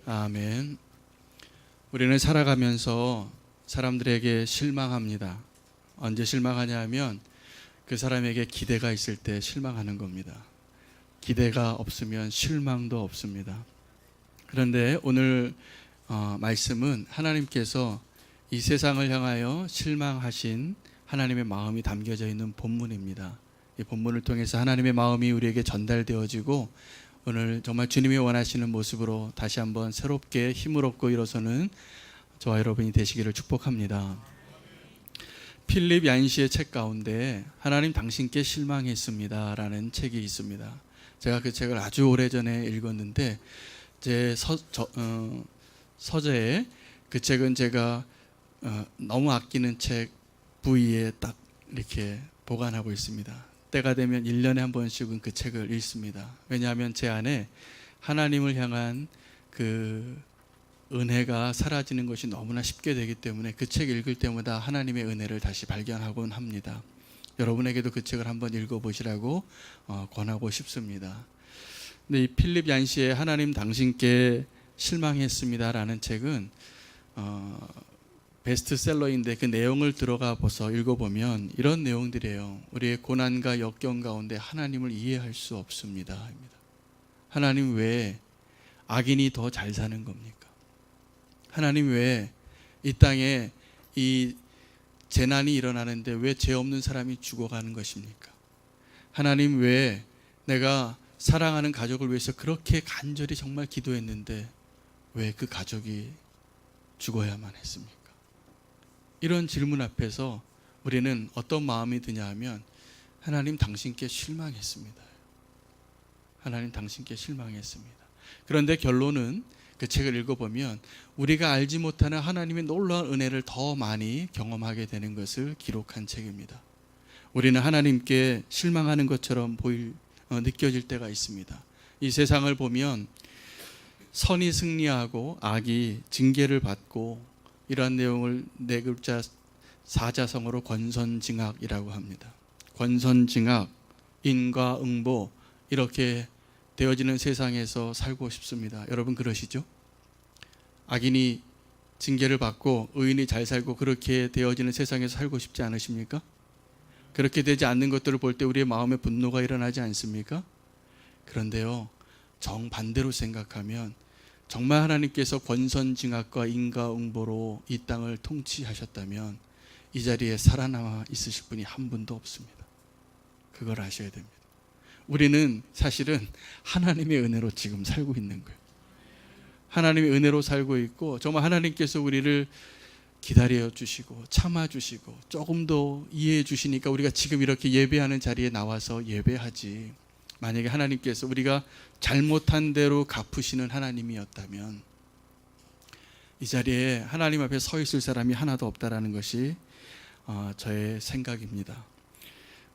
아멘. 우리는 살아가면서 사람들에게 실망합니다. 언제 실망하냐 하면 그 사람에게 기대가 있을 때 실망하는 겁니다. 기대가 없으면 실망도 없습니다. 그런데 오늘 말씀은 하나님께서 이 세상을 향하여 실망하신 하나님의 마음이 담겨져 있는 본문입니다. 이 본문을 통해서 하나님의 마음이 우리에게 전달되어지고 오늘 정말 주님이 원하시는 모습으로 다시 한번 새롭게 힘을 얻고 일어서는 저와 여러분이 되시기를 축복합니다. 필립 얀시의 책 가운데 하나님 당신께 실망했습니다 라는 책이 있습니다. 제가 그 책을 아주 오래전에 읽었는데 제 서재에 그 책은 제가 너무 아끼는 책 부위에 딱 이렇게 보관하고 있습니다. 때가 되면 1년에 한 번씩은 그 책을 읽습니다. 왜냐하면 제 안에 하나님을 향한 그 은혜가 사라지는 것이 너무나 쉽게 되기 때문에 그 책 읽을 때마다 하나님의 은혜를 다시 발견하곤 합니다. 여러분에게도 그 책을 한번 읽어보시라고 권하고 싶습니다. 근데 이 필립 얀시의 하나님 당신께 실망했습니다 라는 책은 베스트셀러인데 그 내용을 들어가 보서 읽어보면 이런 내용들이에요. 우리의 고난과 역경 가운데 하나님을 이해할 수 없습니다. 하나님 왜 악인이 더 잘 사는 겁니까? 하나님 왜 이 땅에 이 재난이 일어나는데 왜 죄 없는 사람이 죽어가는 것입니까? 하나님 왜 내가 사랑하는 가족을 위해서 그렇게 간절히 정말 기도했는데 왜 그 가족이 죽어야만 했습니까? 이런 질문 앞에서 우리는 어떤 마음이 드냐 하면 하나님 당신께 실망했습니다. 하나님 당신께 실망했습니다. 그런데 결론은 그 책을 읽어보면 우리가 알지 못하는 하나님의 놀라운 은혜를 더 많이 경험하게 되는 것을 기록한 책입니다. 우리는 하나님께 실망하는 것처럼 느껴질 때가 있습니다. 이 세상을 보면 선이 승리하고 악이 징계를 받고 이러한 내용을 네 글자 사자성어로 권선징악이라고 합니다. 권선징악, 인과응보 이렇게 되어지는 세상에서 살고 싶습니다. 여러분 그러시죠? 악인이 징계를 받고 의인이 잘 살고 그렇게 되어지는 세상에서 살고 싶지 않으십니까? 그렇게 되지 않는 것들을 볼 때 우리의 마음에 분노가 일어나지 않습니까? 그런데요, 정반대로 생각하면 정말 하나님께서 권선징악과 인과응보로 이 땅을 통치하셨다면 이 자리에 살아남아 있으실 분이 한 분도 없습니다. 그걸 아셔야 됩니다. 우리는 사실은 하나님의 은혜로 지금 살고 있는 거예요. 하나님의 은혜로 살고 있고 정말 하나님께서 우리를 기다려 주시고 참아 주시고 조금 더 이해해 주시니까 우리가 지금 이렇게 예배하는 자리에 나와서 예배하지. 만약에 하나님께서 우리가 잘못한 대로 갚으시는 하나님이었다면 이 자리에 하나님 앞에 서 있을 사람이 하나도 없다라는 것이 저의 생각입니다.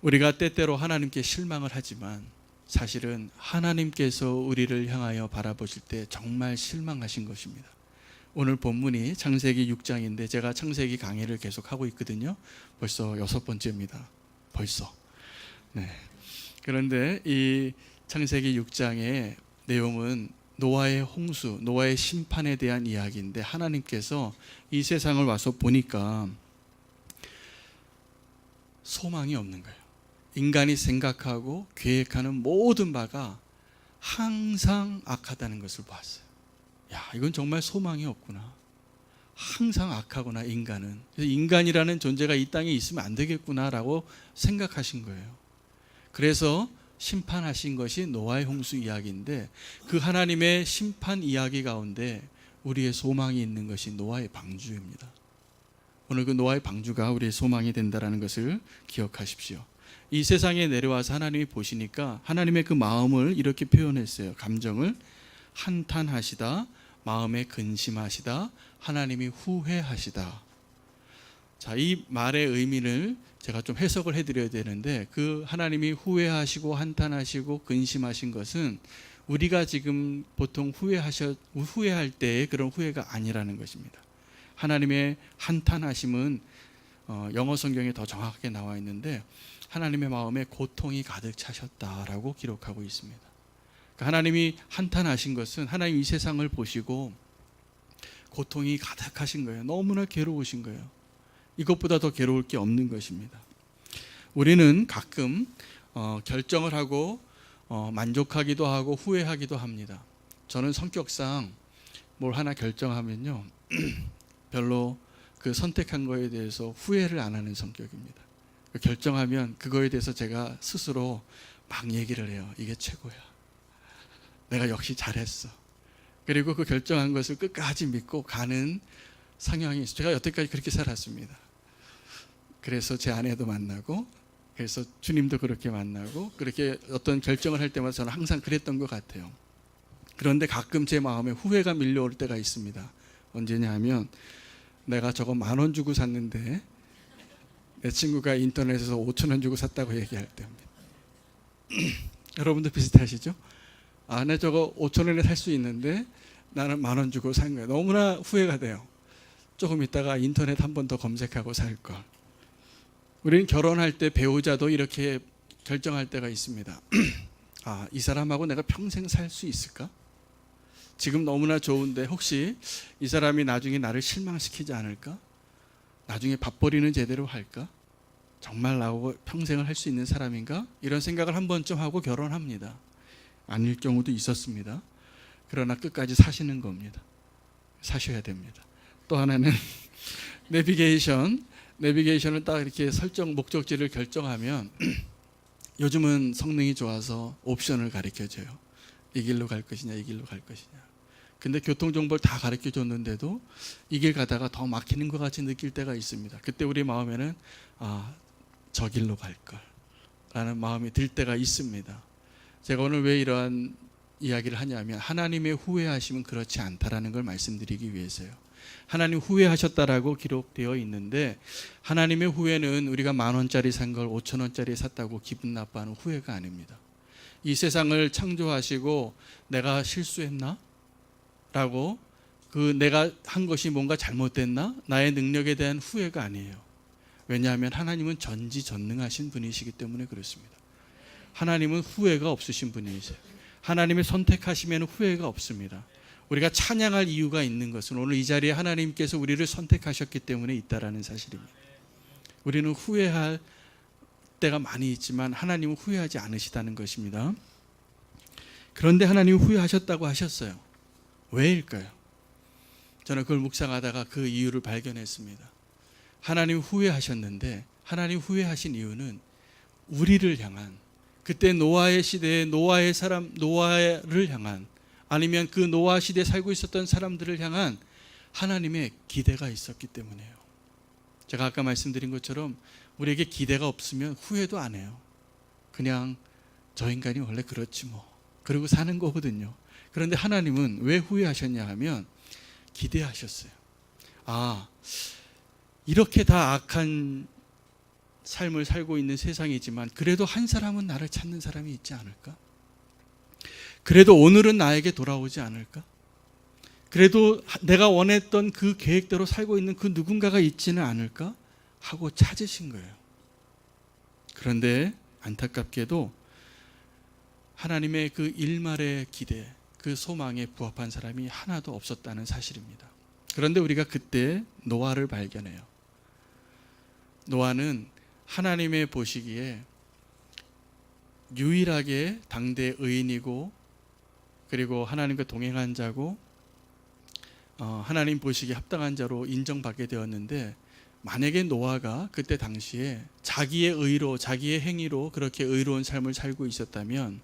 우리가 때때로 하나님께 실망을 하지만 사실은 하나님께서 우리를 향하여 바라보실 때 정말 실망하신 것입니다. 오늘 본문이 창세기 6장인데 제가 창세기 강의를 계속 하고 있거든요. 벌써 6번째입니다. 벌써. 네. 그런데 이 창세기 6장의 내용은 노아의 홍수, 노아의 심판에 대한 이야기인데 하나님께서 이 세상을 와서 보니까 소망이 없는 거예요. 인간이 생각하고 계획하는 모든 바가 항상 악하다는 것을 봤어요. 야, 이건 정말 소망이 없구나. 항상 악하구나, 인간은. 그래서 인간이라는 존재가 이 땅에 있으면 안 되겠구나라고 생각하신 거예요. 그래서 심판하신 것이 노아의 홍수 이야기인데 그 하나님의 심판 이야기 가운데 우리의 소망이 있는 것이 노아의 방주입니다. 오늘 그 노아의 방주가 우리의 소망이 된다는 것을 기억하십시오. 이 세상에 내려와서 하나님이 보시니까 하나님의 그 마음을 이렇게 표현했어요. 감정을 한탄하시다, 마음에 근심하시다, 하나님이 후회하시다. 자, 이 말의 의미를 제가 좀 해석을 해드려야 되는데 그 하나님이 후회하시고 한탄하시고 근심하신 것은 우리가 지금 보통 후회할 때의 그런 후회가 아니라는 것입니다. 하나님의 한탄하심은 영어 성경에 더 정확하게 나와 있는데 하나님의 마음에 고통이 가득 차셨다라고 기록하고 있습니다. 하나님이 한탄하신 것은 하나님 이 세상을 보시고 고통이 가득하신 거예요. 너무나 괴로우신 거예요. 이것보다 더 괴로울 게 없는 것입니다. 우리는 가끔 결정을 하고 만족하기도 하고 후회하기도 합니다. 저는 성격상 뭘 하나 결정하면요 별로 그 선택한 거에 대해서 후회를 안 하는 성격입니다. 결정하면 그거에 대해서 제가 스스로 막 얘기를 해요. 이게 최고야. 내가 역시 잘했어. 그리고 그 결정한 것을 끝까지 믿고 가는 성향이 있어요. 제가 여태까지 그렇게 살았습니다. 그래서 제 아내도 만나고, 그래서 주님도 그렇게 만나고, 그렇게 어떤 결정을 할 때마다 저는 항상 그랬던 것 같아요. 그런데 가끔 제 마음에 후회가 밀려올 때가 있습니다. 언제냐 하면 내가 저거 10,000원 주고 샀는데 내 친구가 인터넷에서 5,000원 주고 샀다고 얘기할 때입니다. 여러분도 비슷하시죠? 아, 내 저거 5,000원에 살 수 있는데 나는 10,000원 주고 산 거예요. 너무나 후회가 돼요. 조금 있다가 인터넷 한 번 더 검색하고 살 걸. 우리는 결혼할 때 배우자도 이렇게 결정할 때가 있습니다. 아, 이 사람하고 내가 평생 살 수 있을까? 지금 너무나 좋은데 혹시 이 사람이 나중에 나를 실망시키지 않을까? 나중에 밥벌이는 제대로 할까? 정말 나하고 평생을 할 수 있는 사람인가? 이런 생각을 한 번쯤 하고 결혼합니다. 아닐 경우도 있었습니다. 그러나 끝까지 사시는 겁니다. 사셔야 됩니다. 또 하나는 내비게이션을 딱 이렇게 설정 목적지를 결정하면 요즘은 성능이 좋아서 옵션을 가르쳐줘요. 이 길로 갈 것이냐 이 길로 갈 것이냐. 근데 교통정보를 다 가르쳐 줬는데도 이 길 가다가 더 막히는 것 같이 느낄 때가 있습니다. 그때 우리 마음에는 아, 저 길로 갈 걸 라는 마음이 들 때가 있습니다. 제가 오늘 왜 이러한 이야기를 하냐면 하나님의 후회하심은 그렇지 않다라는 걸 말씀드리기 위해서요. 하나님 후회하셨다라고 기록되어 있는데 하나님의 후회는 우리가 10,000원짜리 산 걸 5,000원짜리 샀다고 기분 나빠하는 후회가 아닙니다. 이 세상을 창조하시고 내가 실수했나? 라고 내가 한 것이 뭔가 잘못됐나? 나의 능력에 대한 후회가 아니에요. 왜냐하면 하나님은 전지전능하신 분이시기 때문에 그렇습니다. 하나님은 후회가 없으신 분이세요. 하나님의 선택하시면 후회가 없습니다. 우리가 찬양할 이유가 있는 것은 오늘 이 자리에 하나님께서 우리를 선택하셨기 때문에 있다라는 사실입니다. 우리는 후회할 때가 많이 있지만 하나님은 후회하지 않으시다는 것입니다. 그런데 하나님은 후회하셨다고 하셨어요. 왜일까요? 저는 그걸 묵상하다가 그 이유를 발견했습니다. 하나님 후회하셨는데 하나님 후회하신 이유는 우리를 향한, 그때 노아의 시대에 노아를 향한, 아니면 그 노아 시대에 살고 있었던 사람들을 향한 하나님의 기대가 있었기 때문이에요. 제가 아까 말씀드린 것처럼 우리에게 기대가 없으면 후회도 안 해요. 그냥 저 인간이 원래 그렇지 뭐 그러고 사는 거거든요. 그런데 하나님은 왜 후회하셨냐 하면 기대하셨어요. 아, 이렇게 다 악한 삶을 살고 있는 세상이지만 그래도 한 사람은 나를 찾는 사람이 있지 않을까? 그래도 오늘은 나에게 돌아오지 않을까? 그래도 내가 원했던 그 계획대로 살고 있는 그 누군가가 있지는 않을까? 하고 찾으신 거예요. 그런데 안타깝게도 하나님의 그 일말의 기대, 그 소망에 부합한 사람이 하나도 없었다는 사실입니다. 그런데 우리가 그때 노아를 발견해요. 노아는 하나님의 보시기에 유일하게 당대 의인이고 그리고 하나님과 동행한 자고 하나님 보시기에 합당한 자로 인정받게 되었는데, 만약에 노아가 그때 당시에 자기의 의로, 자기의 행위로 그렇게 의로운 삶을 살고 있었다면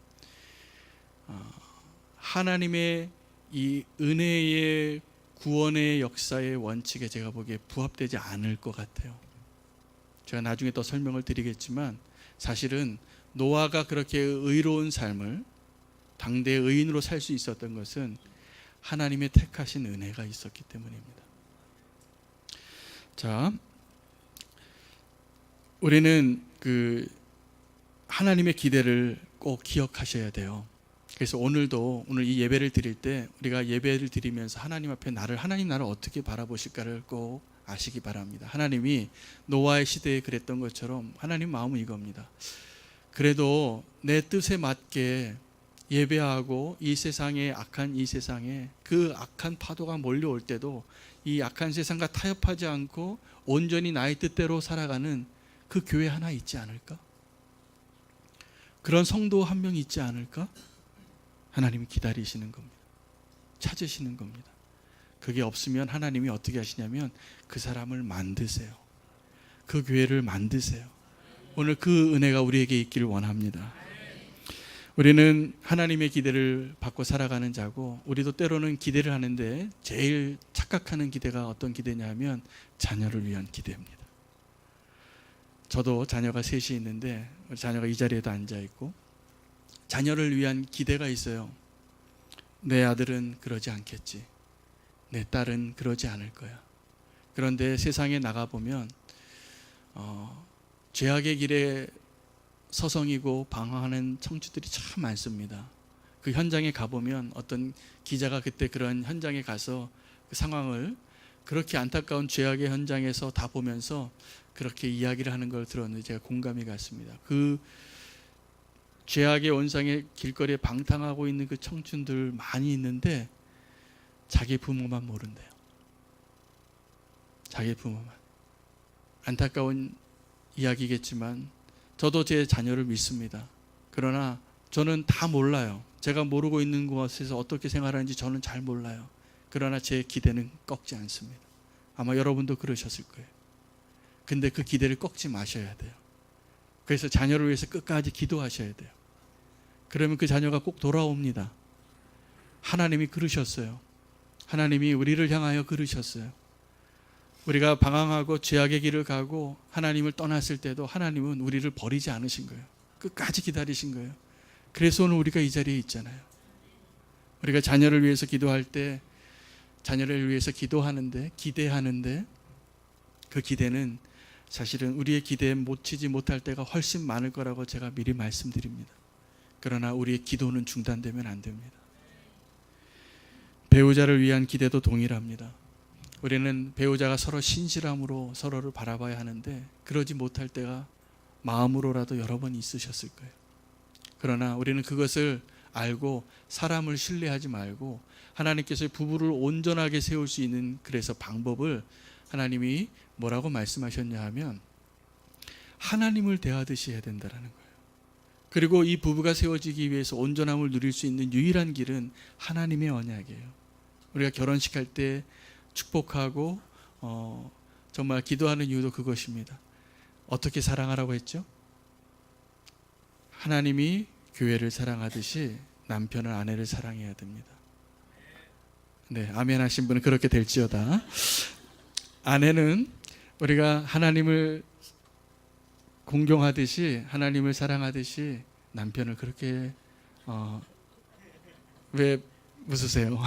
하나님의 이 은혜의 구원의 역사의 원칙에 제가 보기에 부합되지 않을 것 같아요. 제가 나중에 또 설명을 드리겠지만 사실은 노아가 그렇게 의로운 삶을 당대의 의인으로 살 수 있었던 것은 하나님의 택하신 은혜가 있었기 때문입니다. 자, 우리는 그 하나님의 기대를 꼭 기억하셔야 돼요. 그래서 오늘 이 예배를 드릴 때 우리가 예배를 드리면서 하나님 앞에 하나님 나를 어떻게 바라보실까를 꼭 아시기 바랍니다. 하나님이 노아의 시대에 그랬던 것처럼 하나님 마음은 이겁니다. 그래도 내 뜻에 맞게 예배하고 이 세상에 악한 이 세상에 그 악한 파도가 몰려올 때도 이 악한 세상과 타협하지 않고 온전히 나의 뜻대로 살아가는 그 교회 하나 있지 않을까? 그런 성도 한 명 있지 않을까? 하나님이 기다리시는 겁니다. 찾으시는 겁니다. 그게 없으면 하나님이 어떻게 하시냐면 그 사람을 만드세요. 그 교회를 만드세요. 오늘 그 은혜가 우리에게 있기를 원합니다. 우리는 하나님의 기대를 받고 살아가는 자고, 우리도 때로는 기대를 하는데 제일 착각하는 기대가 어떤 기대냐 하면 자녀를 위한 기대입니다. 저도 자녀가 셋이 있는데 자녀가 이 자리에도 앉아 있고, 자녀를 위한 기대가 있어요. 내 아들은 그러지 않겠지, 내 딸은 그러지 않을 거야. 그런데 세상에 나가보면 죄악의 길에 서성이고 방황하는 청주들이 참 많습니다. 그 현장에 가보면 어떤 기자가 그때 그런 현장에 가서 그 상황을, 그렇게 안타까운 죄악의 현장에서 다 보면서 그렇게 이야기를 하는 걸 들었는데 제가 공감이 갔습니다. 그 죄악의 온상에 길거리에 방탕하고 있는 그 청춘들 많이 있는데 자기 부모만 모른대요. 자기 부모만. 안타까운 이야기겠지만 저도 제 자녀를 믿습니다. 그러나 저는 다 몰라요. 제가 모르고 있는 곳에서 어떻게 생활하는지 저는 잘 몰라요. 그러나 제 기대는 꺾지 않습니다. 아마 여러분도 그러셨을 거예요. 근데 그 기대를 꺾지 마셔야 돼요. 그래서 자녀를 위해서 끝까지 기도하셔야 돼요. 그러면 그 자녀가 꼭 돌아옵니다. 하나님이 그러셨어요. 하나님이 우리를 향하여 그러셨어요. 우리가 방황하고 죄악의 길을 가고 하나님을 떠났을 때도 하나님은 우리를 버리지 않으신 거예요. 끝까지 기다리신 거예요. 그래서 오늘 우리가 이 자리에 있잖아요. 우리가 자녀를 위해서 기도할 때, 자녀를 위해서 기도하는데, 기대하는데, 그 기대는 사실은 우리의 기대에 못 치지 못할 때가 훨씬 많을 거라고 제가 미리 말씀드립니다. 그러나 우리의 기도는 중단되면 안 됩니다. 배우자를 위한 기대도 동일합니다. 우리는 배우자가 서로 신실함으로 서로를 바라봐야 하는데 그러지 못할 때가 마음으로라도 여러 번 있으셨을 거예요. 그러나 우리는 그것을 알고 사람을 신뢰하지 말고 하나님께서 부부를 온전하게 세울 수 있는, 그래서 방법을 하나님이 뭐라고 말씀하셨냐 하면 하나님을 대하듯이 해야 된다는 거예요. 그리고 이 부부가 세워지기 위해서 온전함을 누릴 수 있는 유일한 길은 하나님의 언약이에요. 우리가 결혼식 할 때 축복하고 정말 기도하는 이유도 그것입니다. 어떻게 사랑하라고 했죠? 하나님이 교회를 사랑하듯이 남편은 아내를 사랑해야 됩니다. 네, 아멘 하신 분은 그렇게 될지어다. 아내는 우리가 하나님을 공경하듯이, 하나님을 사랑하듯이 남편을 그렇게 왜 웃으세요?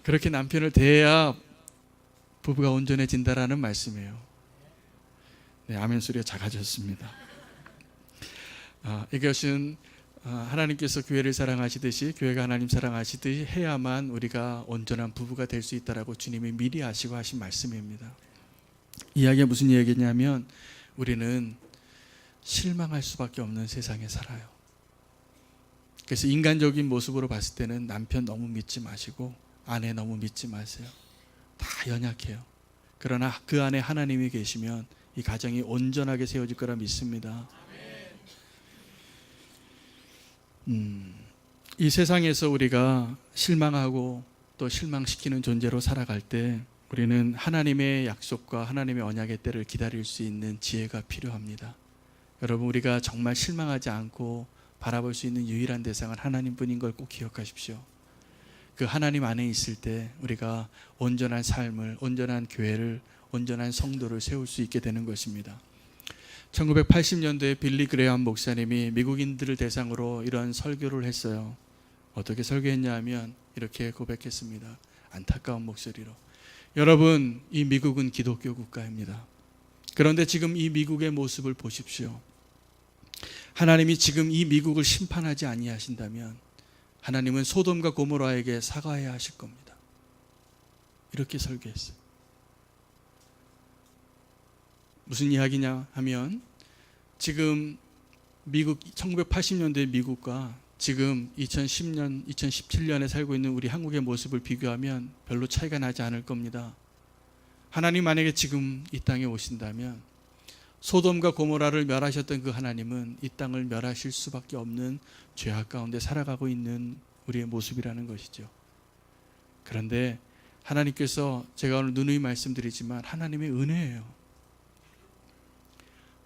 그렇게 남편을 대해야 부부가 온전해진다라는 말씀이에요. 네, 아멘 소리가 작아졌습니다. 이것은 하나님께서 교회를 사랑하시듯이, 교회가 하나님 사랑하시듯이 해야만 우리가 온전한 부부가 될 수 있다라고 주님이 미리 아시고 하신 말씀입니다. 이야기가 무슨 이야기냐면 우리는 실망할 수밖에 없는 세상에 살아요. 그래서 인간적인 모습으로 봤을 때는 남편 너무 믿지 마시고 아내 너무 믿지 마세요. 다 연약해요. 그러나 그 안에 하나님이 계시면 이 가정이 온전하게 세워질 거라 믿습니다. 이 세상에서 우리가 실망하고 또 실망시키는 존재로 살아갈 때 우리는 하나님의 약속과 하나님의 언약의 때를 기다릴 수 있는 지혜가 필요합니다. 여러분, 우리가 정말 실망하지 않고 바라볼 수 있는 유일한 대상은 하나님뿐인 걸 꼭 기억하십시오. 그 하나님 안에 있을 때 우리가 온전한 삶을, 온전한 교회를, 온전한 성도를 세울 수 있게 되는 것입니다. 1980년도에 빌리 그레이엄 목사님이 미국인들을 대상으로 이런 설교를 했어요. 어떻게 설교했냐 하면 이렇게 고백했습니다. 안타까운 목소리로. 여러분, 이 미국은 기독교 국가입니다. 그런데 지금 이 미국의 모습을 보십시오. 하나님이 지금 이 미국을 심판하지 아니하신다면 하나님은 소돔과 고모라에게 사과해야 하실 겁니다. 이렇게 설교했어요. 무슨 이야기냐 하면 지금 미국 1980년대 미국과 지금 2010년, 2017년에 살고 있는 우리 한국의 모습을 비교하면 별로 차이가 나지 않을 겁니다. 하나님 만약에 지금 이 땅에 오신다면 소돔과 고모라를 멸하셨던 그 하나님은 이 땅을 멸하실 수밖에 없는 죄악 가운데 살아가고 있는 우리의 모습이라는 것이죠. 그런데 하나님께서, 제가 오늘 누누이 말씀드리지만 하나님의 은혜예요.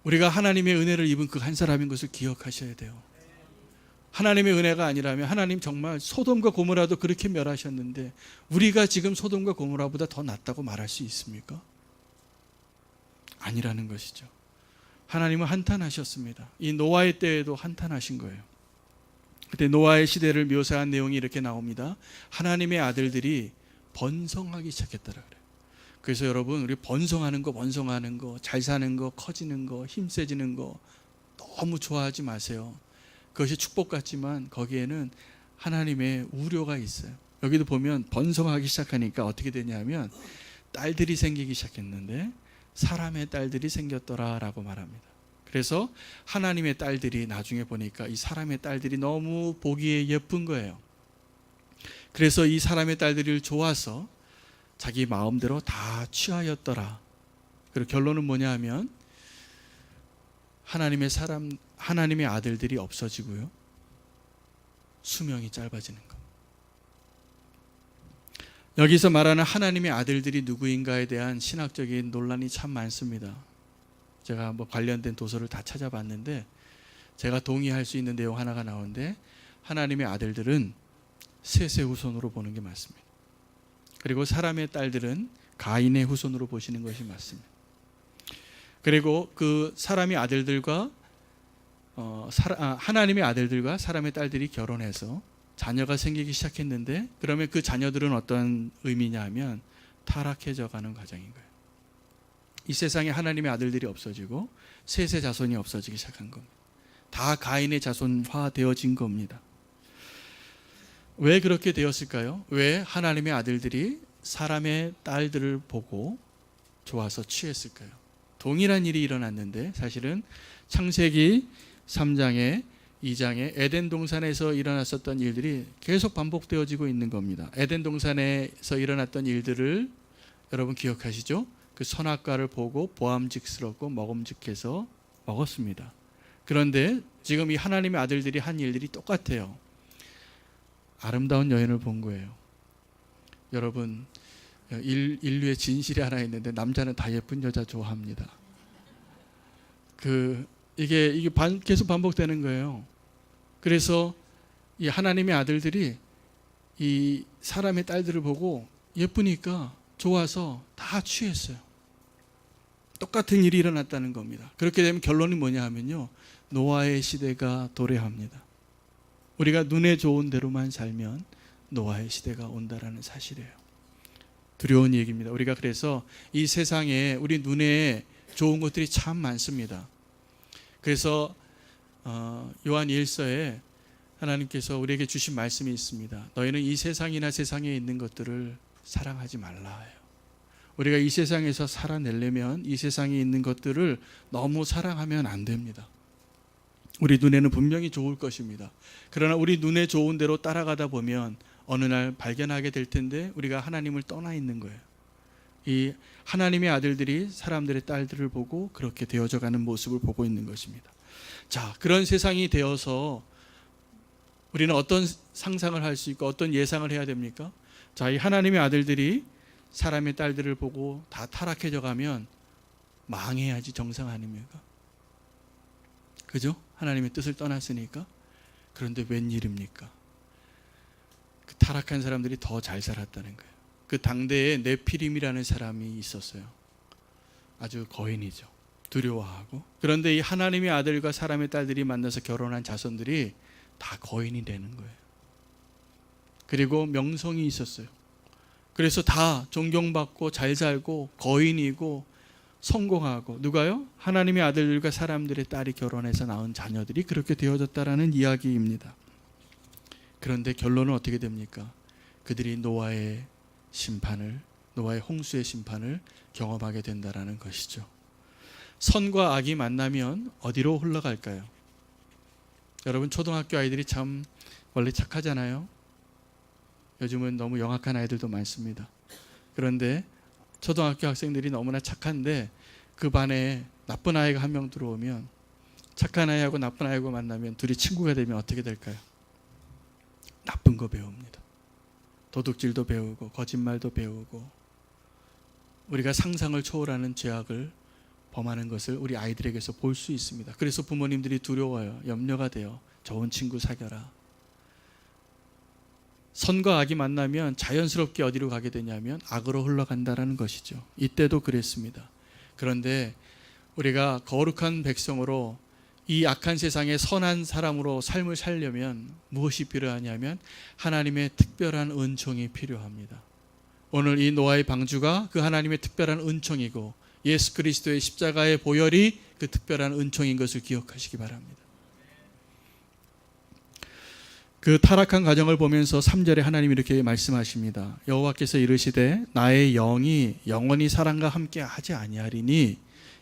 우리가 하나님의 은혜를 입은 그 한 사람인 것을 기억하셔야 돼요. 하나님의 은혜가 아니라면 하나님 정말 소돔과 고모라도 그렇게 멸하셨는데 우리가 지금 소돔과 고모라보다 더 낫다고 말할 수 있습니까? 아니라는 것이죠. 하나님은 한탄하셨습니다. 이 노아의 때에도 한탄하신 거예요. 그때 노아의 시대를 묘사한 내용이 이렇게 나옵니다. 하나님의 아들들이 번성하기 시작했다라 그래요. 그래서 여러분, 우리 번성하는 거, 잘 사는 거, 커지는 거, 힘세지는 거 너무 좋아하지 마세요. 그것이 축복 같지만 거기에는 하나님의 우려가 있어요. 여기도 보면 번성하기 시작하니까 어떻게 되냐면 딸들이 생기기 시작했는데 사람의 딸들이 생겼더라라고 말합니다. 그래서 하나님의 딸들이 나중에 보니까 이 사람의 딸들이 너무 보기에 예쁜 거예요. 그래서 이 사람의 딸들을 좋아서 자기 마음대로 다 취하였더라. 그리고 결론은 뭐냐 하면 하나님의 아들들이 없어지고요, 수명이 짧아지는 것. 여기서 말하는 하나님의 아들들이 누구인가에 대한 신학적인 논란이 참 많습니다. 제가 관련된 도서를 다 찾아봤는데 제가 동의할 수 있는 내용 하나가 나오는데, 하나님의 아들들은 셋의 후손으로 보는 게 맞습니다. 그리고 사람의 딸들은 가인의 후손으로 보시는 것이 맞습니다. 그리고 그 사람의 아들들과 하나님의 아들들과 사람의 딸들이 결혼해서 자녀가 생기기 시작했는데, 그러면 그 자녀들은 어떤 의미냐 하면 타락해져 가는 과정인 거예요. 이 세상에 하나님의 아들들이 없어지고 셋의 자손이 없어지기 시작한 겁니다. 다 가인의 자손화 되어진 겁니다. 왜 그렇게 되었을까요? 왜 하나님의 아들들이 사람의 딸들을 보고 좋아서 취했을까요? 동일한 일이 일어났는데 사실은 창세기 3장에 2장에 에덴 동산에서 일어났었던 일들이 계속 반복되어지고 있는 겁니다. 에덴 동산에서 일어났던 일들을 여러분 기억하시죠? 그 선악과를 보고 보암직스럽고 먹음직해서 먹었습니다. 그런데 지금 이 하나님의 아들들이 한 일들이 똑같아요. 아름다운 여인을 본 거예요. 여러분, 인류의 진실이 하나 있는데 남자는 다 예쁜 여자 좋아합니다. 이게 계속 반복되는 거예요. 그래서 이 하나님의 아들들이 이 사람의 딸들을 보고 예쁘니까 좋아서 다 취했어요. 똑같은 일이 일어났다는 겁니다. 그렇게 되면 결론이 뭐냐 하면요, 노아의 시대가 도래합니다. 우리가 눈에 좋은 대로만 살면 노아의 시대가 온다라는 사실이에요. 두려운 얘기입니다. 우리가 그래서 이 세상에 우리 눈에 좋은 것들이 참 많습니다. 그래서 요한 1서에 하나님께서 우리에게 주신 말씀이 있습니다. 너희는 이 세상이나 세상에 있는 것들을 사랑하지 말라 해요. 우리가 이 세상에서 살아내려면 이 세상에 있는 것들을 너무 사랑하면 안 됩니다. 우리 눈에는 분명히 좋을 것입니다. 그러나 우리 눈에 좋은 대로 따라가다 보면 어느 날 발견하게 될 텐데 우리가 하나님을 떠나 있는 거예요. 이 하나님의 아들들이 사람들의 딸들을 보고 그렇게 되어져 가는 모습을 보고 있는 것입니다. 자, 그런 세상이 되어서 우리는 어떤 상상을 할 수 있고 어떤 예상을 해야 됩니까? 자, 이 하나님의 아들들이 사람의 딸들을 보고 다 타락해져 가면 망해야지 정상 아닙니까? 그죠? 하나님의 뜻을 떠났으니까. 그런데 웬일입니까? 그 타락한 사람들이 더 잘 살았다는 거예요. 그 당대에 네피림이라는 사람이 있었어요. 아주 거인이죠. 두려워하고. 그런데 이 하나님의 아들과 사람의 딸들이 만나서 결혼한 자손들이 다 거인이 되는 거예요. 그리고 명성이 있었어요. 그래서 다 존경받고 잘 살고 거인이고 성공하고, 누가요? 하나님의 아들들과 사람들의 딸이 결혼해서 낳은 자녀들이 그렇게 되어졌다라는 이야기입니다. 그런데 결론은 어떻게 됩니까? 그들이 노아의 홍수의 심판을 경험하게 된다라는 것이죠. 선과 악이 만나면 어디로 흘러갈까요? 여러분, 초등학교 아이들이 참 원래 착하잖아요. 요즘은 너무 영악한 아이들도 많습니다. 그런데 초등학교 학생들이 너무나 착한데 그 반에 나쁜 아이가 한 명 들어오면, 착한 아이하고 나쁜 아이하고 만나면 둘이 친구가 되면 어떻게 될까요? 나쁜 거 배웁니다. 도둑질도 배우고 거짓말도 배우고 우리가 상상을 초월하는 죄악을 범하는 것을 우리 아이들에게서 볼 수 있습니다. 그래서 부모님들이 두려워요. 염려가 돼요. 좋은 친구 사겨라. 선과 악이 만나면 자연스럽게 어디로 가게 되냐면 악으로 흘러간다라는 것이죠. 이때도 그랬습니다. 그런데 우리가 거룩한 백성으로 이 악한 세상에 선한 사람으로 삶을 살려면 무엇이 필요하냐면 하나님의 특별한 은총이 필요합니다. 오늘 이 노아의 방주가 그 하나님의 특별한 은총이고 예수 그리스도의 십자가의 보혈이 그 특별한 은총인 것을 기억하시기 바랍니다. 그 타락한 가정을 보면서 3절에 하나님이 이렇게 말씀하십니다. 여호와께서 이르시되 나의 영이 영원히 사람과 함께 하지 아니하리니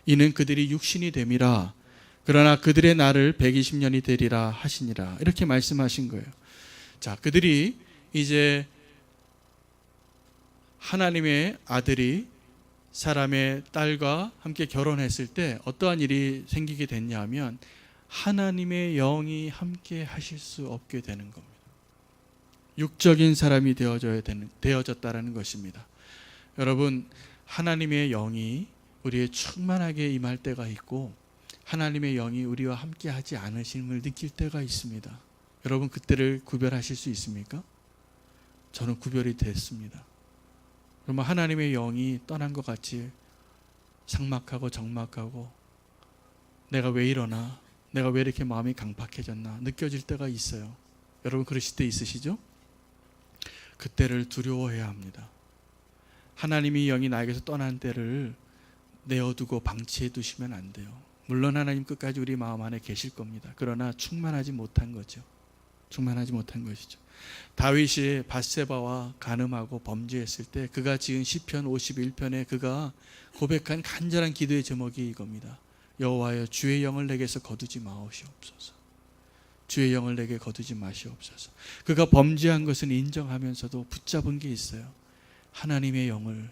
이는 그들이 육신이 됨이라. 그러나 그들의 날을 120년이 되리라 하시니라. 이렇게 말씀하신 거예요. 자, 그들이 이제 하나님의 아들이 사람의 딸과 함께 결혼했을 때 어떠한 일이 생기게 됐냐면 하나님의 영이 함께 하실 수 없게 되는 겁니다. 육적인 사람이 되어졌다라는 것입니다. 여러분, 하나님의 영이 우리의 충만하게 임할 때가 있고 하나님의 영이 우리와 함께 하지 않으심을 느낄 때가 있습니다. 여러분, 그때를 구별하실 수 있습니까? 저는 구별이 됐습니다. 그러면 하나님의 영이 떠난 것 같이 삭막하고 적막하고 내가 왜 이러나, 내가 왜 이렇게 마음이 강팍해졌나 느껴질 때가 있어요. 여러분, 그러실 때 있으시죠? 그때를 두려워해야 합니다. 하나님의 영이 나에게서 떠난 때를 내어두고 방치해 두시면 안 돼요. 물론 하나님 끝까지 우리 마음 안에 계실 겁니다. 그러나 충만하지 못한 거죠. 충만하지 못한 것이죠. 다윗이 밧세바와 간음하고 범죄했을 때 그가 지은 시편 51편에 그가 고백한 간절한 기도의 제목이 이겁니다. 여호와여, 주의 영을 내게서 거두지 마시옵소서. 주의 영을 내게 거두지 마시옵소서. 그가 범죄한 것은 인정하면서도 붙잡은 게 있어요. 하나님의 영을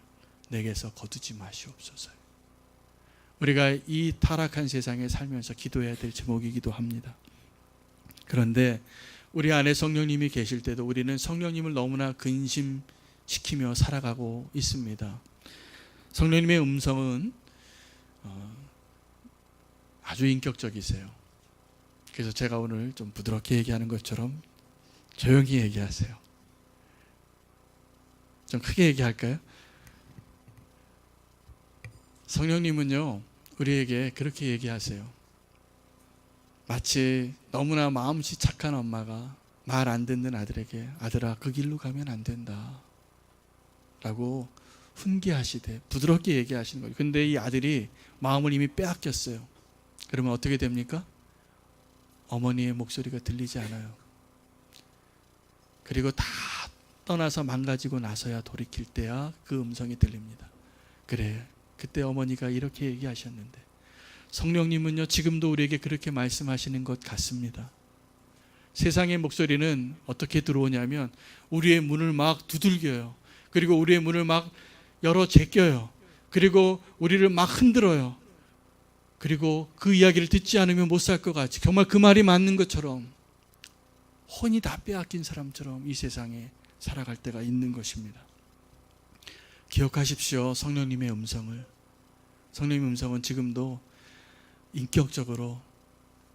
내게서 거두지 마시옵소서. 우리가 이 타락한 세상에 살면서 기도해야 될 제목이기도 합니다. 그런데 우리 안에 성령님이 계실 때도 우리는 성령님을 너무나 근심시키며 살아가고 있습니다. 성령님의 음성은 아주 인격적이세요. 그래서 제가 오늘 좀 부드럽게 얘기하는 것처럼 조용히 얘기하세요. 좀 크게 얘기할까요? 성령님은요, 우리에게 그렇게 얘기하세요. 마치 너무나 마음씨 착한 엄마가 말 안 듣는 아들에게 아들아, 그 길로 가면 안 된다 라고 훈계하시되 부드럽게 얘기하시는 거예요. 근데 이 아들이 마음을 이미 빼앗겼어요. 그러면 어떻게 됩니까? 어머니의 목소리가 들리지 않아요. 그리고 다 떠나서 망가지고 나서야 돌이킬 때야 그 음성이 들립니다. 그래, 그때 어머니가 이렇게 얘기하셨는데, 성령님은요 지금도 우리에게 그렇게 말씀하시는 것 같습니다. 세상의 목소리는 어떻게 들어오냐면 우리의 문을 막 두들겨요. 그리고 우리의 문을 막 열어 제껴요. 그리고 우리를 막 흔들어요. 그리고 그 이야기를 듣지 않으면 못 살 것 같이, 정말 그 말이 맞는 것처럼 혼이 다 빼앗긴 사람처럼 이 세상에 살아갈 때가 있는 것입니다. 기억하십시오. 성령님의 음성을. 성령님의 음성은 지금도 인격적으로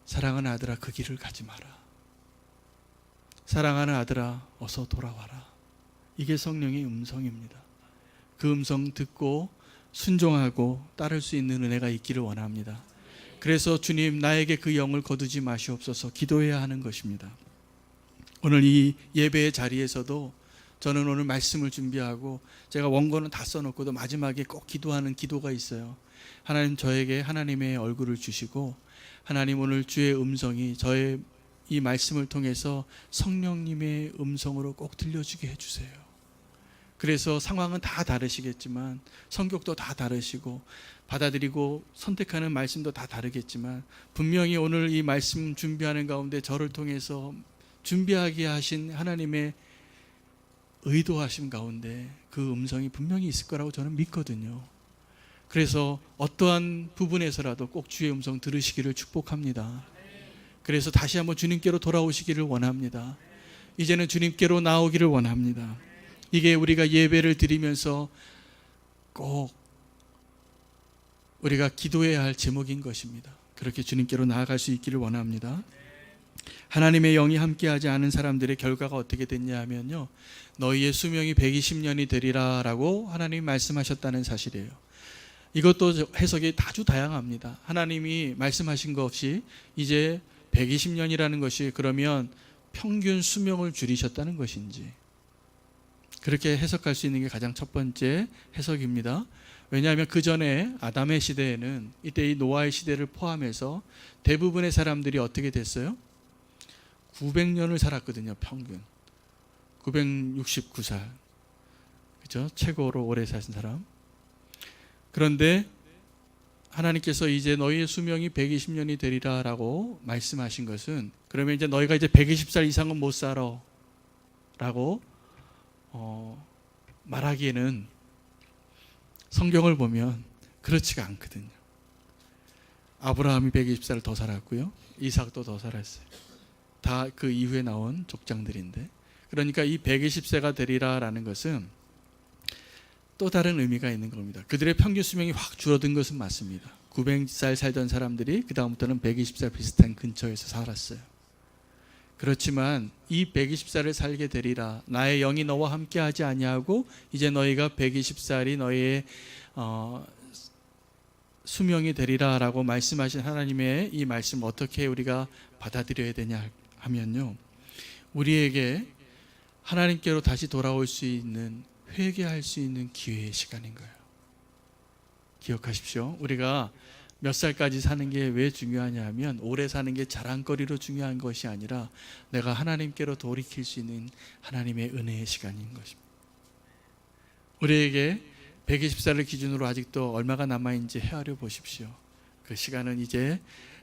사랑하는 아들아, 그 길을 가지 마라. 사랑하는 아들아, 어서 돌아와라. 이게 성령의 음성입니다. 그 음성 듣고 순종하고 따를 수 있는 은혜가 있기를 원합니다. 그래서 주님, 나에게 그 영을 거두지 마시옵소서 기도해야 하는 것입니다. 오늘 이 예배의 자리에서도 저는 오늘 말씀을 준비하고 제가 원고는 다 써놓고도 마지막에 꼭 기도하는 기도가 있어요. 하나님, 저에게 하나님의 얼굴을 주시고 하나님, 오늘 주의 음성이 저의 이 말씀을 통해서 성령님의 음성으로 꼭 들려주게 해주세요. 그래서 상황은 다 다르시겠지만, 성격도 다 다르시고, 받아들이고 선택하는 말씀도 다 다르겠지만, 분명히 오늘 이 말씀 준비하는 가운데 저를 통해서 준비하게 하신 하나님의 의도하심 가운데 그 음성이 분명히 있을 거라고 저는 믿거든요. 그래서 어떠한 부분에서라도 꼭 주의 음성 들으시기를 축복합니다. 그래서 다시 한번 주님께로 돌아오시기를 원합니다. 이제는 주님께로 나오기를 원합니다. 이게 우리가 예배를 드리면서 꼭 우리가 기도해야 할 제목인 것입니다. 그렇게 주님께로 나아갈 수 있기를 원합니다. 하나님의 영이 함께하지 않은 사람들의 결과가 어떻게 됐냐 하면요, 너희의 수명이 120년이 되리라 라고 하나님이 말씀하셨다는 사실이에요. 이것도 해석이 아주 다양합니다. 하나님이 말씀하신 것 없이 이제 120년이라는 것이 그러면 평균 수명을 줄이셨다는 것인지, 그렇게 해석할 수 있는 게 가장 첫 번째 해석입니다. 왜냐하면 그 전에 아담의 시대에는, 이때 이 노아의 시대를 포함해서 대부분의 사람들이 어떻게 됐어요? 900년을 살았거든요. 평균 969살, 그죠? 최고로 오래 사신 사람. 그런데 하나님께서 이제 너희의 수명이 120년이 되리라 라고 말씀하신 것은, 그러면 이제 너희가 이제 120살 이상은 못 살아 라고 말하기에는 성경을 보면 그렇지가 않거든요. 아브라함이 120살을 더 살았고요, 이삭도 더 살았어요. 다 그 이후에 나온 족장들인데, 그러니까 이 120세가 되리라라는 것은 또 다른 의미가 있는 겁니다. 그들의 평균 수명이 확 줄어든 것은 맞습니다. 900살 살던 사람들이 그 다음부터는 120살 비슷한 근처에서 살았어요. 그렇지만 이 120살을 살게 되리라, 나의 영이 너와 함께하지 아니하고 이제 너희가 120살이 너희의 수명이 되리라 라고 말씀하신 하나님의 이 말씀, 어떻게 우리가 받아들여야 되냐 하면요, 우리에게 하나님께로 다시 돌아올 수 있는, 회개할 수 있는 기회의 시간인 거예요. 기억하십시오. 우리가 몇 살까지 사는 게 왜 중요하냐 하면, 오래 사는 게 자랑거리로 중요한 것이 아니라 내가 하나님께로 돌이킬 수 있는 하나님의 은혜의 시간인 것입니다. 우리에게 120살을 기준으로 아직도 얼마가 남아있는지 헤아려 보십시오. 그 시간은 이제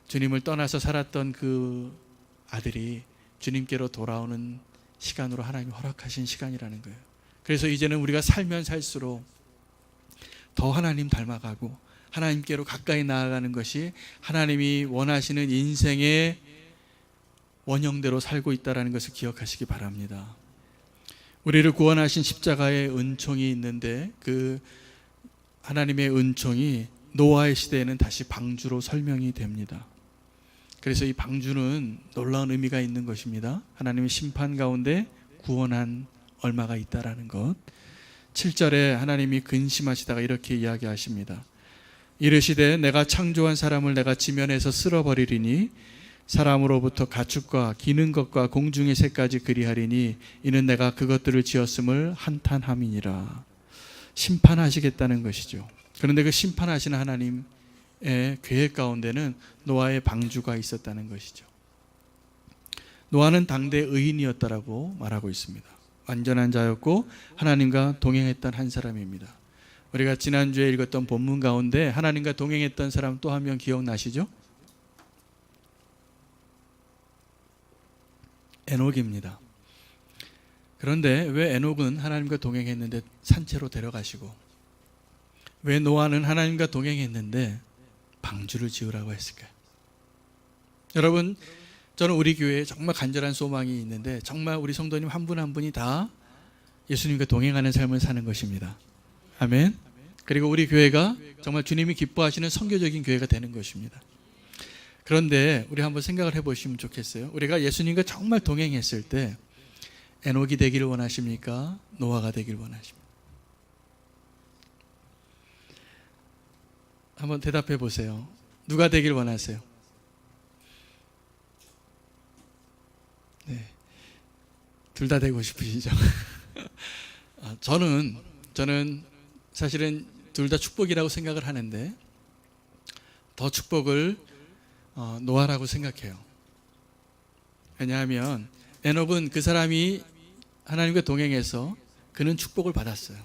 주님을 떠나서 살았던 그 아들이 주님께로 돌아오는 시간으로 하나님이 허락하신 시간이라는 거예요. 그래서 이제는 우리가 살면 살수록 더 하나님 닮아가고 하나님께로 가까이 나아가는 것이 하나님이 원하시는 인생의 원형대로 살고 있다는 것을 기억하시기 바랍니다. 우리를 구원하신 십자가의 은총이 있는데, 그 하나님의 은총이 노아의 시대에는 다시 방주로 설명이 됩니다. 그래서 이 방주는 놀라운 의미가 있는 것입니다. 하나님의 심판 가운데 구원한 얼마가 있다라는 것. 7절에 하나님이 근심하시다가 이렇게 이야기하십니다. 이르시되 내가 창조한 사람을 내가 지면에서 쓸어버리리니 사람으로부터 가축과 기는 것과 공중의 새까지 그리하리니 이는 내가 그것들을 지었음을 한탄함이니라. 심판하시겠다는 것이죠. 그런데 그 심판하시는 하나님의 계획 가운데는 노아의 방주가 있었다는 것이죠. 노아는 당대 의인이었다라고 말하고 있습니다. 완전한 자였고 하나님과 동행했던 한 사람입니다. 우리가 지난주에 읽었던 본문 가운데 하나님과 동행했던 사람 또 한 명 기억나시죠? 에녹입니다. 그런데 왜 에녹은 하나님과 동행했는데 산채로 데려가시고, 왜 노아는 하나님과 동행했는데 방주를 지으라고 했을까요? 여러분, 저는 우리 교회에 정말 간절한 소망이 있는데, 정말 우리 성도님 한 분 한 분이 다 예수님과 동행하는 삶을 사는 것입니다. 아멘. 그리고 우리 교회가 정말 주님이 기뻐하시는 선교적인 교회가 되는 것입니다. 그런데 우리 한번 생각을 해보시면 좋겠어요. 우리가 예수님과 정말 동행했을 때 에녹이 되기를 원하십니까? 노아가 되기를 원하십니까? 한번 대답해 보세요. 누가 되길 원하세요? 네, 둘 다 되고 싶으시죠? 저는 사실은 둘 다 축복이라고 생각을 하는데, 더 축복을 노아라고 생각해요. 왜냐하면 에녹은 그 사람이 하나님과 동행해서 그는 축복을 받았어요.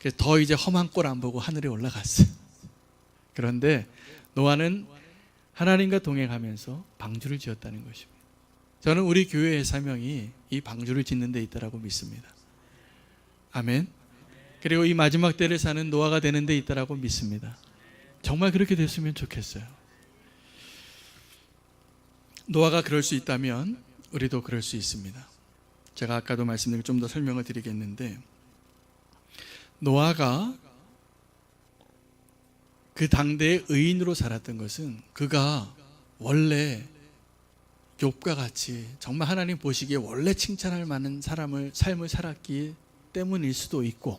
그래서 더 이제 험한 꼴 안 보고 하늘에 올라갔어요. 그런데 노아는 하나님과 동행하면서 방주를 지었다는 것입니다. 저는 우리 교회의 사명이 이 방주를 짓는 데 있다라고 믿습니다. 아멘. 그리고 이 마지막 때를 사는 노아가 되는 데 있다라고 믿습니다. 정말 그렇게 됐으면 좋겠어요. 노아가 그럴 수 있다면 우리도 그럴 수 있습니다. 제가 아까도 말씀드리고 좀 더 설명을 드리겠는데, 노아가 그 당대의 의인으로 살았던 것은 그가 원래 욥과 같이 정말 하나님 보시기에 원래 칭찬할 만한 삶을 살았기 때문일 수도 있고,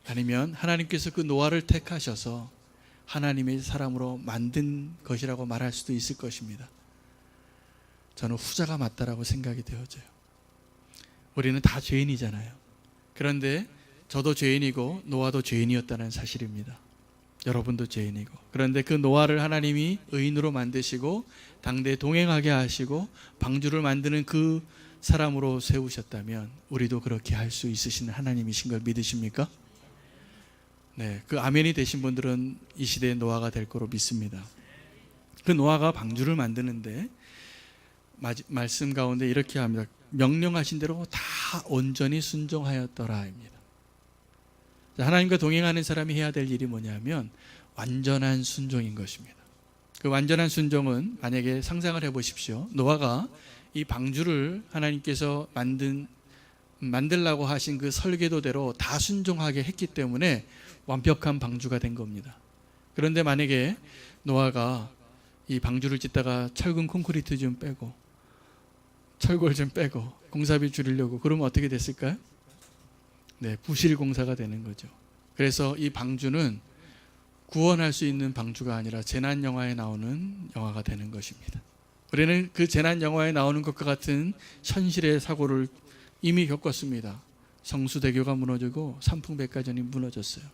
아니면 하나님께서 그 노아를 택하셔서 하나님의 사람으로 만든 것이라고 말할 수도 있을 것입니다. 저는 후자가 맞다라고 생각이 되어져요. 우리는 다 죄인이잖아요. 그런데 저도 죄인이고 노아도 죄인이었다는 사실입니다. 여러분도 죄인이고. 그런데 그 노아를 하나님이 의인으로 만드시고 당대에 동행하게 하시고 방주를 만드는 그 사람으로 세우셨다면 우리도 그렇게 할 수 있으신 하나님이신 걸 믿으십니까? 네, 그 아멘이 되신 분들은 이 시대의 노아가 될 거로 믿습니다. 그 노아가 방주를 만드는데 말씀 가운데 이렇게 합니다. 명령하신 대로 다 온전히 순종하였더라입니다. 하나님과 동행하는 사람이 해야 될 일이 뭐냐면 완전한 순종인 것입니다. 그 완전한 순종은, 만약에 상상을 해보십시오. 노아가 이 방주를 하나님께서 만들라고 하신 그 설계도대로 다 순종하게 했기 때문에 완벽한 방주가 된 겁니다. 그런데 만약에 노아가 이 방주를 짓다가 철근 콘크리트 좀 빼고 철골 좀 빼고 공사비 줄이려고 그러면 어떻게 됐을까요? 네, 부실 공사가 되는 거죠. 그래서 이 방주는 구원할 수 있는 방주가 아니라 재난 영화에 나오는 영화가 되는 것입니다. 우리는 그 재난 영화에 나오는 것과 같은 현실의 사고를 이미 겪었습니다. 성수대교가 무너지고 삼풍백화점이 무너졌어요.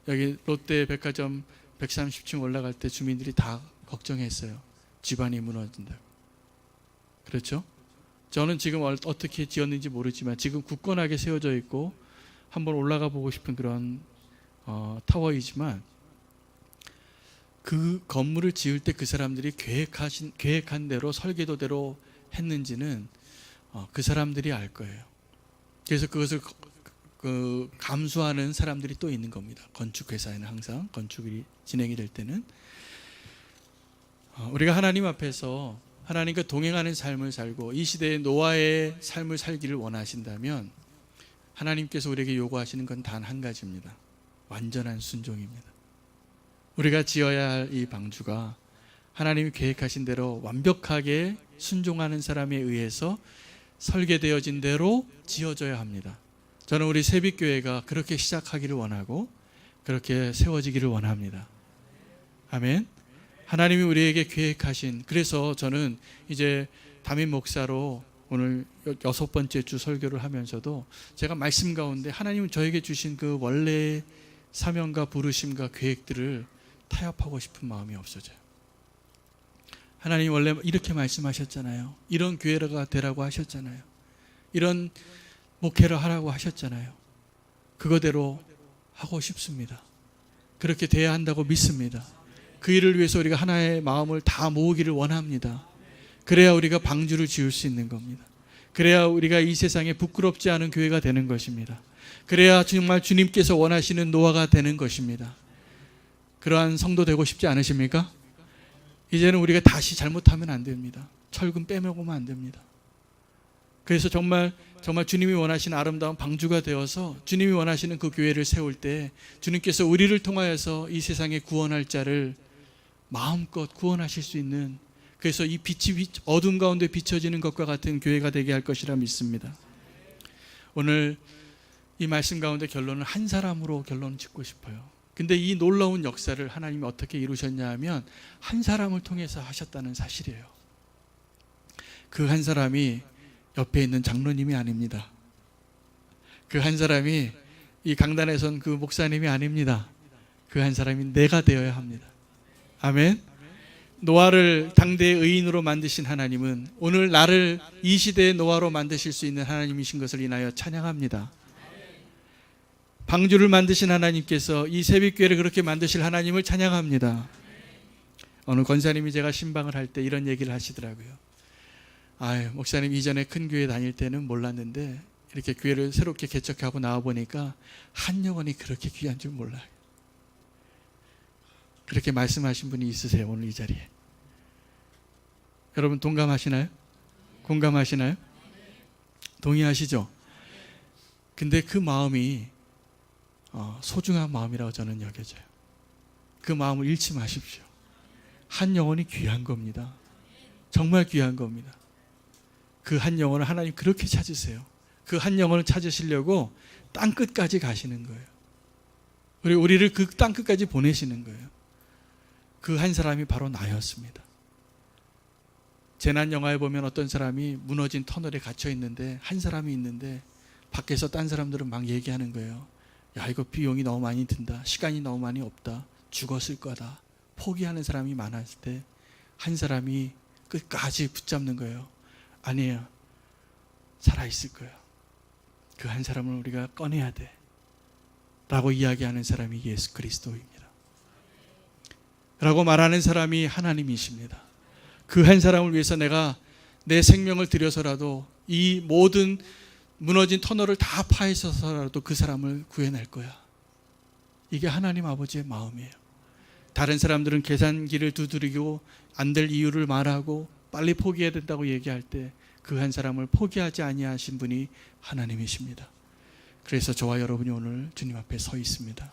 여기 롯데 백화점 130층 올라갈 때 주민들이 다 걱정했어요. 집안이 무너진다고. 그렇죠? 저는 지금 어떻게 지었는지 모르지만 지금 굳건하게 세워져 있고 한번 올라가 보고 싶은 그런 타워이지만, 그 건물을 지을 때 그 사람들이 계획한 대로 설계도대로 했는지는 그 사람들이 알 거예요. 그래서 그것을 감수하는 사람들이 또 있는 겁니다. 건축회사에는 항상 건축이 진행이 될 때는 우리가 하나님 앞에서 하나님과 동행하는 삶을 살고 이 시대의 노아의 삶을 살기를 원하신다면 하나님께서 우리에게 요구하시는 건 단 한 가지입니다. 완전한 순종입니다. 우리가 지어야 할 이 방주가 하나님이 계획하신 대로 완벽하게 순종하는 사람에 의해서 설계되어진 대로 지어져야 합니다. 저는 우리 새빛교회가 그렇게 시작하기를 원하고 그렇게 세워지기를 원합니다. 아멘. 하나님이 우리에게 계획하신, 그래서 저는 이제 담임 목사로 오늘 6번째 주 설교를 하면서도 제가 말씀 가운데 하나님은 저에게 주신 그 원래의 사명과 부르심과 계획들을 타협하고 싶은 마음이 없어져요. 하나님 원래 이렇게 말씀하셨잖아요. 이런 교회가 되라고 하셨잖아요. 이런 목회를 하라고 하셨잖아요. 그거대로 하고 싶습니다. 그렇게 돼야 한다고 믿습니다. 그 일을 위해서 우리가 하나의 마음을 다 모으기를 원합니다. 그래야 우리가 방주를 지을 수 있는 겁니다. 그래야 우리가 이 세상에 부끄럽지 않은 교회가 되는 것입니다. 그래야 정말 주님께서 원하시는 노아가 되는 것입니다. 그러한 성도 되고 싶지 않으십니까? 이제는 우리가 다시 잘못하면 안 됩니다. 철근 빼먹으면 안 됩니다. 그래서 정말 주님이 원하시는 아름다운 방주가 되어서 주님이 원하시는 그 교회를 세울 때 주님께서 우리를 통하여서 이 세상에 구원할 자를 마음껏 구원하실 수 있는, 그래서 이 빛이 어둠 가운데 비춰지는 것과 같은 교회가 되게 할 것이라 믿습니다. 오늘 이 말씀 가운데 결론은 한 사람으로 결론 짓고 싶어요. 근데 이 놀라운 역사를 하나님이 어떻게 이루셨냐 하면 한 사람을 통해서 하셨다는 사실이에요. 그 한 사람이 옆에 있는 장로님이 아닙니다. 그 한 사람이 이 강단에 선 그 목사님이 아닙니다. 그 한 사람이 내가 되어야 합니다. 아멘. 노아를 당대의 의인으로 만드신 하나님은 오늘 나를 이 시대의 노아로 만드실 수 있는 하나님이신 것을 인하여 찬양합니다. 방주를 만드신 하나님께서 이 새벽교회를 그렇게 만드실 하나님을 찬양합니다. 어느 권사님이 제가 신방을 할 때 이런 얘기를 하시더라고요. 아유, 목사님 이전에 큰 교회 다닐 때는 몰랐는데 이렇게 교회를 새롭게 개척하고 나와 보니까 한 영혼이 그렇게 귀한 줄 몰라요. 그렇게 말씀하신 분이 있으세요, 오늘 이 자리에. 여러분 동감하시나요? 공감하시나요? 동의하시죠? 근데 그 마음이 소중한 마음이라고 저는 여겨져요. 그 마음을 잃지 마십시오. 한 영혼이 귀한 겁니다. 정말 귀한 겁니다. 그 한 영혼을 하나님 그렇게 찾으세요. 그 한 영혼을 찾으시려고 땅끝까지 가시는 거예요. 우리를 그 땅끝까지 보내시는 거예요. 그 한 사람이 바로 나였습니다. 재난 영화에 보면 어떤 사람이 무너진 터널에 갇혀 있는데 한 사람이 있는데 밖에서 딴 사람들은 막 얘기하는 거예요. 야, 이거 비용이 너무 많이 든다. 시간이 너무 많이 없다. 죽었을 거다. 포기하는 사람이 많았을 때 한 사람이 끝까지 붙잡는 거예요. 아니에요. 살아있을 거예요. 그 한 사람을 우리가 꺼내야 돼. 라고 이야기하는 사람이 예수 그리스도입니다. 라고 말하는 사람이 하나님이십니다. 그 한 사람을 위해서 내가 내 생명을 들여서라도 이 모든 무너진 터널을 다 파헤쳐서라도 그 사람을 구해낼 거야. 이게 하나님 아버지의 마음이에요. 다른 사람들은 계산기를 두드리고 안 될 이유를 말하고 빨리 포기해야 된다고 얘기할 때 그 한 사람을 포기하지 아니하신 분이 하나님이십니다. 그래서 저와 여러분이 오늘 주님 앞에 서 있습니다.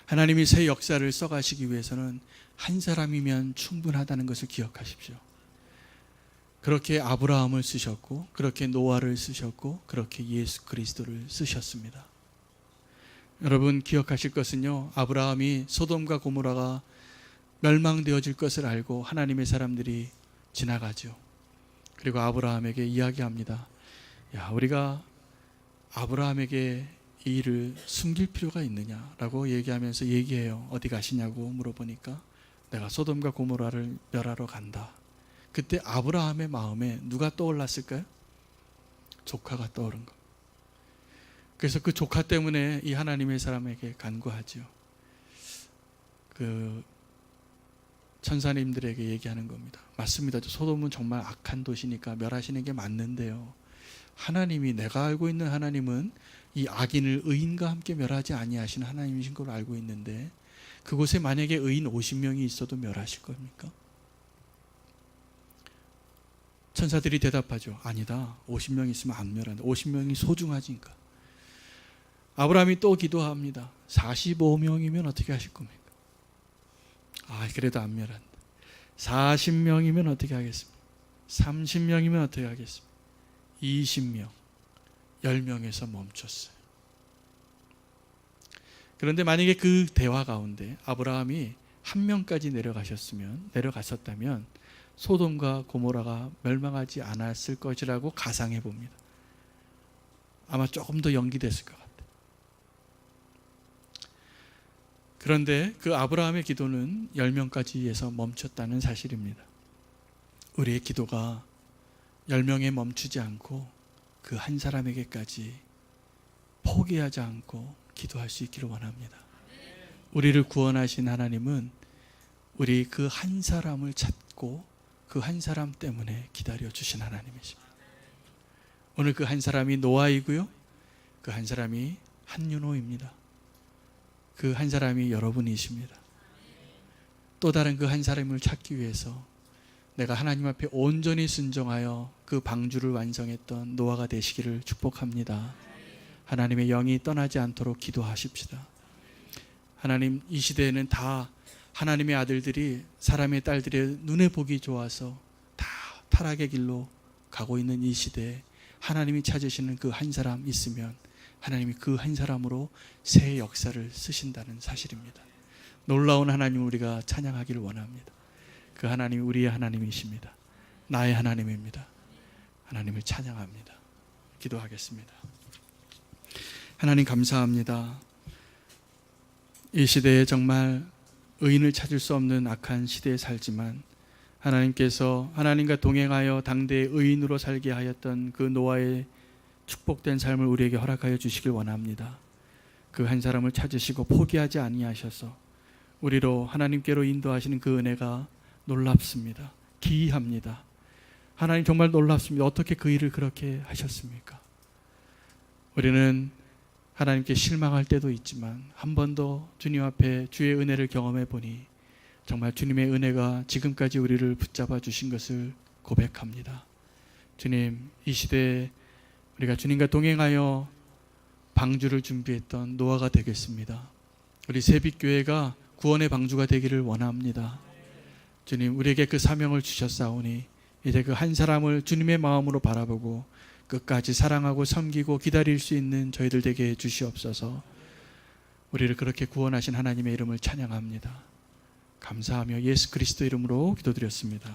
하나님이 새 역사를 써가시기 위해서는 한 사람이면 충분하다는 것을 기억하십시오. 그렇게 아브라함을 쓰셨고, 그렇게 노아를 쓰셨고, 그렇게 예수 그리스도를 쓰셨습니다. 여러분 기억하실 것은요, 아브라함이 소돔과 고모라가 멸망되어질 것을 알고 하나님의 사람들이 지나가죠. 그리고 아브라함에게 이야기합니다. 야, 우리가 아브라함에게 이 일을 숨길 필요가 있느냐라고 얘기하면서 얘기해요. 어디 가시냐고 물어보니까 내가 소돔과 고모라를 멸하러 간다. 그때 아브라함의 마음에 누가 떠올랐을까요? 조카가 떠오른 것. 그래서 그 조카 때문에 이 하나님의 사람에게 간구하죠. 그 천사님들에게 얘기하는 겁니다. 맞습니다. 소돔은 정말 악한 도시니까 멸하시는 게 맞는데요. 하나님이, 내가 알고 있는 하나님은 이 악인을 의인과 함께 멸하지 아니하시는 하나님이신 걸 알고 있는데 그곳에 만약에 의인 50명이 있어도 멸하실 겁니까? 천사들이 대답하죠. 아니다. 50명 있으면 안 멸한다. 50명이 소중하니까. 아브라함이 또 기도합니다. 45명이면 어떻게 하실 겁니까? 그래도 안 멸한다. 40명이면 어떻게 하겠습니까? 30명이면 어떻게 하겠습니까? 20명, 10명에서 멈췄어요. 그런데 만약에 그 대화 가운데 아브라함이 한 명까지 내려갔었다면 소돔과 고모라가 멸망하지 않았을 것이라고 가상해 봅니다. 아마 조금 더 연기됐을 것 같아요. 그런데 그 아브라함의 기도는 10명까지에서 멈췄다는 사실입니다. 우리의 기도가 10명에 멈추지 않고 그 한 사람에게까지 포기하지 않고 기도할 수 있기를 원합니다. 우리를 구원하신 하나님은 우리 그 한 사람을 찾고 그 한 사람 때문에 기다려주신 하나님이십니다. 오늘 그 한 사람이 노아이고요. 그 한 사람이 한윤호입니다. 그 한 사람이 여러분이십니다. 또 다른 그 한 사람을 찾기 위해서 내가 하나님 앞에 온전히 순종하여 그 방주를 완성했던 노아가 되시기를 축복합니다. 하나님의 영이 떠나지 않도록 기도하십시다. 하나님, 이 시대에는 다 하나님의 아들들이 사람의 딸들의 눈에 보기 좋아서 다 타락의 길로 가고 있는 이 시대에 하나님이 찾으시는 그 한 사람 있으면 하나님이 그 한 사람으로 새 역사를 쓰신다는 사실입니다. 놀라운 하나님 우리가 찬양하기를 원합니다. 그 하나님이 우리의 하나님이십니다. 나의 하나님입니다. 하나님을 찬양합니다. 기도하겠습니다. 하나님 감사합니다. 이 시대에 정말 의인을 찾을 수 없는 악한 시대에 살지만 하나님께서 하나님과 동행하여 당대의 의인으로 살게 하였던 그 노아의 축복된 삶을 우리에게 허락하여 주시길 원합니다. 그 한 사람을 찾으시고 포기하지 아니하셔서 우리로 하나님께로 인도하시는 그 은혜가 놀랍습니다. 기이합니다. 하나님 정말 놀랍습니다. 어떻게 그 일을 그렇게 하셨습니까? 우리는 하나님께 실망할 때도 있지만 한 번 더 주님 앞에 주의 은혜를 경험해 보니 정말 주님의 은혜가 지금까지 우리를 붙잡아 주신 것을 고백합니다. 주님, 이 시대에 우리가 주님과 동행하여 방주를 준비했던 노아가 되겠습니다. 우리 새빛교회가 구원의 방주가 되기를 원합니다. 주님, 우리에게 그 사명을 주셨사오니 이제 그 한 사람을 주님의 마음으로 바라보고 끝까지 사랑하고 섬기고 기다릴 수 있는 저희들 되게 해 주시옵소서. 우리를 그렇게 구원하신 하나님의 이름을 찬양합니다. 감사하며 예수 그리스도 이름으로 기도드렸습니다.